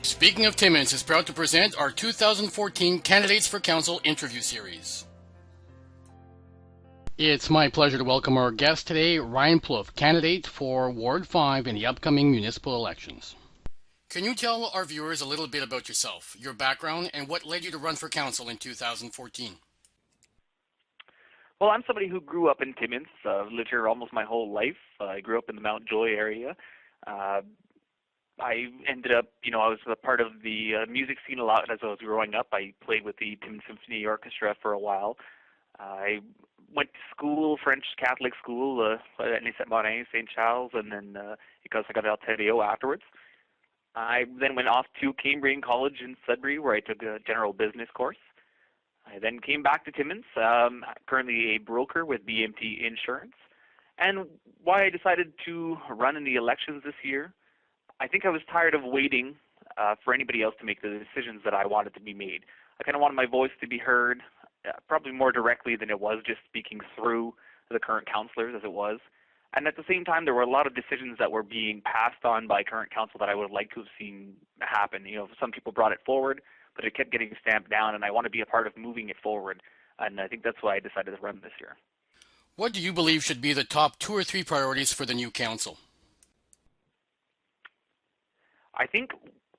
Speaking of Timmins is proud to present our 2014 Candidates for Council interview series. It's my pleasure to welcome our guest today, Ryan Plouffe, candidate for Ward 5 in the upcoming municipal elections. Can you tell our viewers a little bit about yourself, your background, and what led you to run for council in 2014? Well, I'm somebody who grew up in Timmins, lived here almost my whole life. I grew up in the Mount Joy area. Uh, I ended up, I was a part of the music scene a lot as I was growing up. I played with the Timmins Symphony Orchestra for a while. I went to school, French Catholic school, at Saint-Morin, St. Charles, and then because I got Ontario afterwards. I then went off to Cambrian College in Sudbury, where I took a general business course. I then came back to Timmins, currently a broker with BMT Insurance. And why I decided to run in the elections this year, I think I was tired of waiting for anybody else to make the decisions that I wanted to be made. I kind of wanted my voice to be heard, probably more directly than it was just speaking through the current councillors as it was. And at the same time, there were a lot of decisions that were being passed on by current council that I would have liked to have seen happen. Some people brought it forward, but it kept getting stamped down, and I want to be a part of moving it forward. And I think that's why I decided to run this year. What do you believe should be the top 2 or 3 priorities for the new council? I think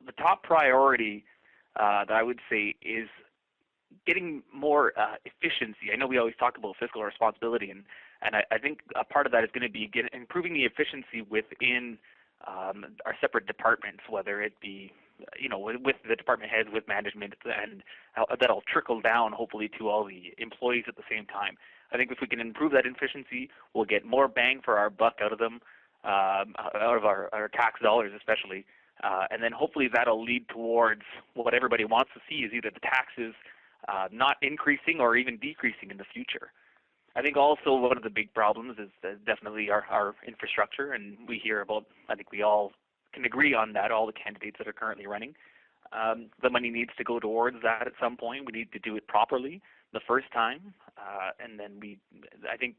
the top priority that I would say is getting more efficiency. I know we always talk about fiscal responsibility, and I think a part of that is going to be improving the efficiency within our separate departments, whether it be with the department heads, with management, and that'll trickle down hopefully to all the employees at the same time. I think if we can improve that efficiency, we'll get more bang for our buck out of them, out of our tax dollars especially, and then hopefully that'll lead towards what everybody wants to see is either the taxes not increasing or even decreasing in the future. I think also one of the big problems is definitely our infrastructure, and we hear about, I think we all can agree on that, all the candidates that are currently running. The money needs to go towards that at some point. We need to do it properly the first time, and then I think,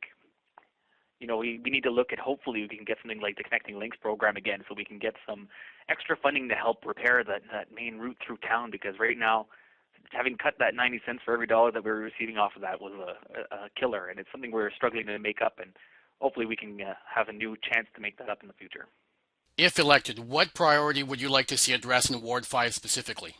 we need to look at, hopefully we can get something like the Connecting Links program again, so we can get some extra funding to help repair that main route through town, because right now, having cut that 90 cents for every dollar that we were receiving off of that was a killer, and it's something we're struggling to make up, and hopefully we can have a new chance to make that up in the future. If elected, what priority would you like to see addressed in Ward 5 specifically?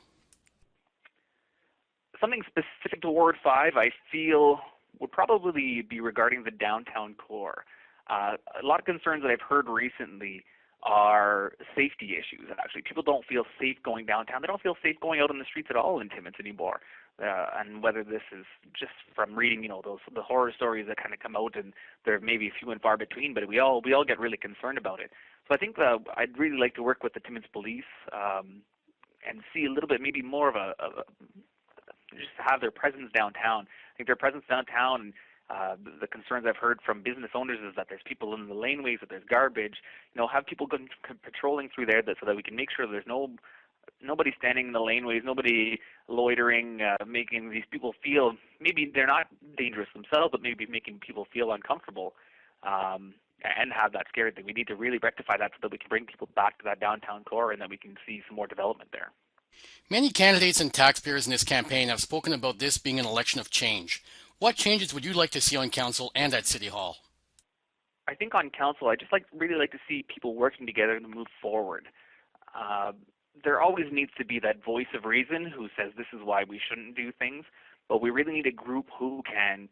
Something specific to Ward 5, I feel, would probably be regarding the downtown core. A lot of concerns that I've heard recently are safety issues, actually. People don't feel safe going downtown. They don't feel safe going out on the streets at all in Timmins anymore. And whether this is just from reading, the horror stories that kind of come out, and they're maybe few and far between, but we all get really concerned about it. So I think I'd really like to work with the Timmins Police and see a little bit, maybe more of just have their presence downtown. I think their presence downtown, the concerns I've heard from business owners is that there's people in the laneways, that there's garbage. Have people patrolling through there so that we can make sure there's nobody standing in the laneways, nobody loitering, making these people feel, maybe they're not dangerous themselves, but maybe making people feel uncomfortable and have that scary thing. We need to really rectify that so that we can bring people back to that downtown core and that we can see some more development there. Many candidates and taxpayers in this campaign have spoken about this being an election of change. What changes would you like to see on council and at City Hall? I think on council, I'd just really like to see people working together to move forward. There always needs to be that voice of reason who says this is why we shouldn't do things, but we really need a group who can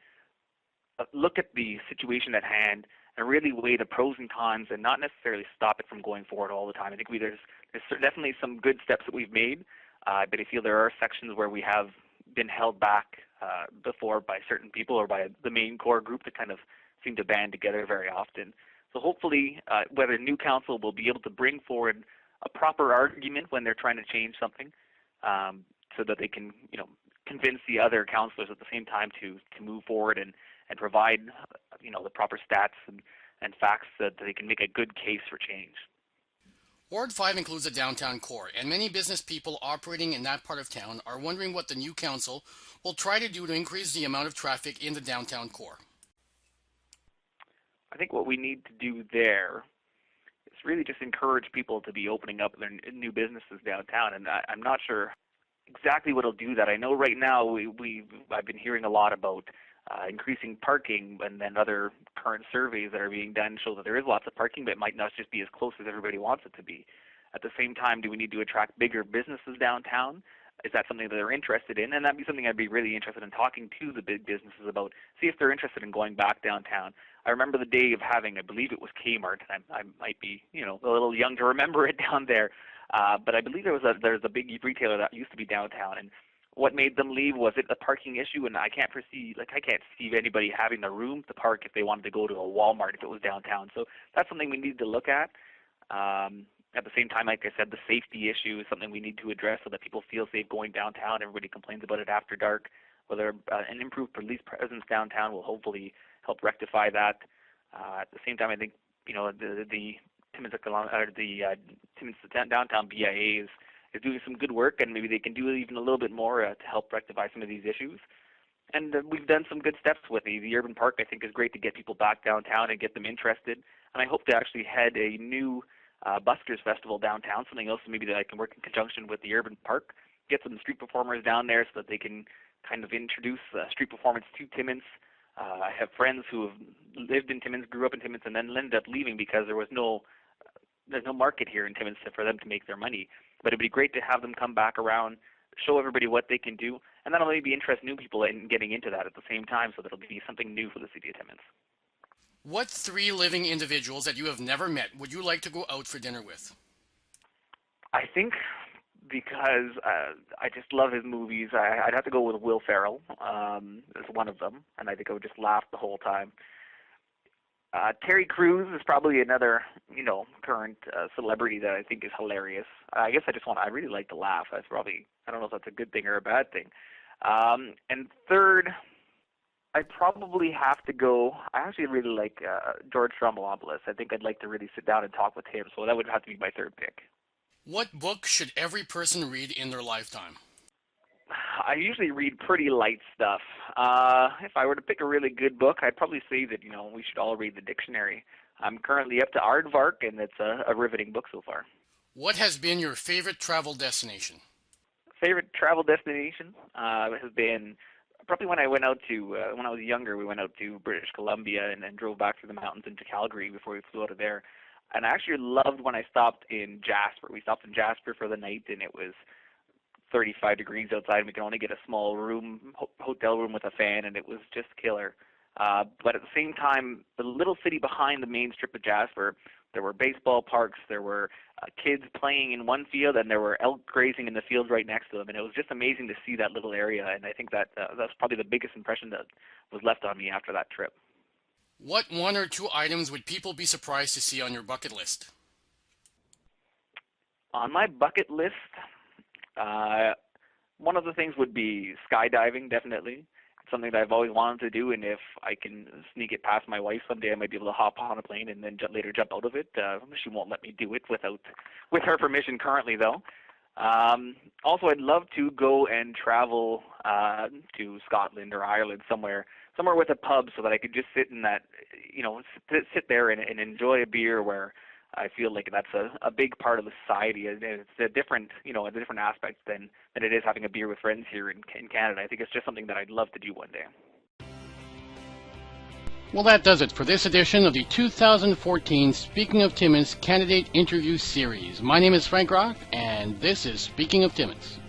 look at the situation at hand and really weigh the pros and cons and not necessarily stop it from going forward all the time. I think there's definitely some good steps that we've made, but I feel there are sections where we have been held back before by certain people or by the main core group that kind of seem to band together very often. So hopefully, whether new council will be able to bring forward a proper argument when they're trying to change something, so that they can, convince the other councillors at the same time to move forward and provide, the proper stats and facts so that they can make a good case for change. Ward 5 includes the downtown core, and many business people operating in that part of town are wondering what the new council will try to do to increase the amount of traffic in the downtown core. I think what we need to do there is really just encourage people to be opening up their new businesses downtown. And I'm not sure exactly what'll do that. I know right now I've been hearing a lot about increasing parking, and then other current surveys that are being done show that there is lots of parking, but it might not just be as close as everybody wants it to be. At the same time, do we need to attract bigger businesses downtown? Is that something that they're interested in? And that'd be something I'd be really interested in talking to the big businesses about, see if they're interested in going back downtown. I remember the day of having, I believe it was Kmart. I might be, a little young to remember it down there, but I believe there's a big retailer that used to be downtown, and what made them leave was it the parking issue, and I can't see anybody having the room to park if they wanted to go to a Walmart if it was downtown. So that's something we need to look at. At the same time, like I said, the safety issue is something we need to address so that people feel safe going downtown. Everybody complains about it after dark. Whether an improved police presence downtown will hopefully help rectify that. At the same time, I think the Timmins downtown BIA is doing some good work, and maybe they can do even a little bit more to help rectify some of these issues. And we've done some good steps with the urban park. I think is great to get people back downtown and get them interested. And I hope to actually head a new Buskers Festival downtown, something else maybe that I can work in conjunction with the urban park, get some street performers down there so that they can kind of introduce street performance to Timmins. I have friends who have lived in Timmins, grew up in Timmins, and then ended up leaving because there's no market here in Timmins for them to make their money. But it'd be great to have them come back around, show everybody what they can do, and that'll maybe interest new people in getting into that at the same time, so that it'll be something new for the city of Timmins. What 3 living individuals that you have never met would you like to go out for dinner with? I think because I just love his movies, I'd have to go with Will Ferrell as one of them, and I think I would just laugh the whole time. Terry Crews is probably another, current celebrity that I think is hilarious. I guess I really like to laugh. That's probably, I don't know if that's a good thing or a bad thing. And third, I probably have to go, I actually really like George Stroumboulopoulos. I think I'd like to really sit down and talk with him, so that would have to be my third pick. What book should every person read in their lifetime? I usually read pretty light stuff. If I were to pick a really good book, I'd probably say that, we should all read the dictionary. I'm currently up to Aardvark, and it's a riveting book so far. What has been your favorite travel destination? Favorite travel destination has been probably when I went out to, when I was younger, we went out to British Columbia and then drove back through the mountains into Calgary before we flew out of there. And I actually loved when I stopped in Jasper. We stopped in Jasper for the night, and it was 35 degrees outside, and we could only get a small room, hotel room with a fan, and it was just killer. But at the same time, the little city behind the main strip of Jasper, there were baseball parks, there were kids playing in one field, and there were elk grazing in the field right next to them, and it was just amazing to see that little area, and I think that that's probably the biggest impression that was left on me after that trip. What 1 or 2 items would people be surprised to see on your bucket list? On my bucket list, one of the things would be skydiving, definitely. It's something that I've always wanted to do, and if I can sneak it past my wife someday, I might be able to hop on a plane and then later jump out of it. She won't let me do it with her permission currently, though. Also, I'd love to go and travel to Scotland or Ireland, somewhere with a pub, so that I could just sit in that, sit there and enjoy a beer, where I feel like that's a big part of the society. It's a different aspect than it is having a beer with friends here in Canada. I think it's just something that I'd love to do one day. Well, that does it for this edition of the 2014 Speaking of Timmins Candidate Interview Series. My name is Frank Rock, and this is Speaking of Timmins.